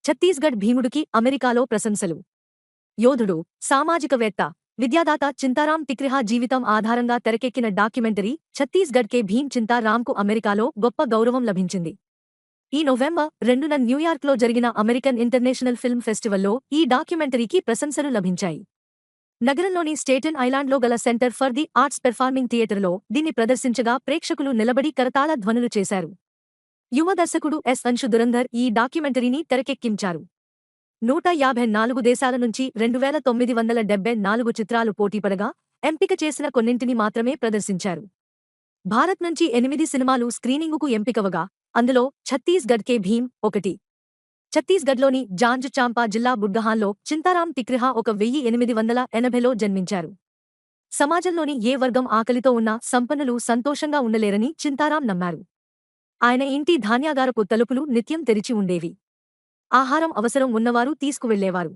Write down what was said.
ఛత్తీస్గఢ్ భీముడికి అమెరికాలో ప్రశంసలు. యోధుడు, సామాజికవేత్త, విద్యాదాత చింతారాం తిక్రిహా జీవితం ఆధారంగా తెరకెక్కిన డాక్యుమెంటరీ ఛత్తీస్గఢ్ కే భీమ్ చింతారాంకు అమెరికాలో గొప్ప గౌరవం లభించింది. ఈ నవంబర్ 2న న్యూయార్క్లో జరిగిన అమెరికన్ ఇంటర్నేషనల్ ఫిల్మ్ ఫెస్టివల్లో ఈ డాక్యుమెంటరీకి ప్రశంసలు లభించాయి. నగరంలోని స్టేటన్ ఐలాండ్లో గల centre for the arts performing థియేటర్లో దీన్ని ప్రదర్శించగా ప్రేక్షకులు నిలబడి కరతాళ ధ్వనులు చేశారు. యువ దర్శకుడు ఎస్. అంశు దురంధర్ ఈ డాక్యుమెంటరీని తెరకెక్కించారు. 154 దేశాల నుంచి 2974 చిత్రాలు పోటీపడగా ఎంపిక చేసిన కొన్నింటిని మాత్రమే ప్రదర్శించారు. భారత్ నుంచి 8 సినిమాలు స్క్రీనింగుకు ఎంపికవగా అందులో ఛత్తీస్గఢ్ కే భీమ్ ఒకటి. ఛత్తీస్గఢ్లోని జాంజ్ చాంపా జిల్లా బుడ్గహాన్లో చింతారాం తిక్రిహా 1880లో జన్మించారు. సమాజంలోని ఏ వర్గం ఆకలితో ఉన్నా సంపన్నులు సంతోషంగా ఉండలేరని చింతారాం నమ్మారు. ఆయన ఇంటి ధాన్యాగారపు తలుపులు నిత్యం తెరిచి ఉండేవి. ఆహారం అవసరం ఉన్నవారు తీసుకువెళ్లేవారు.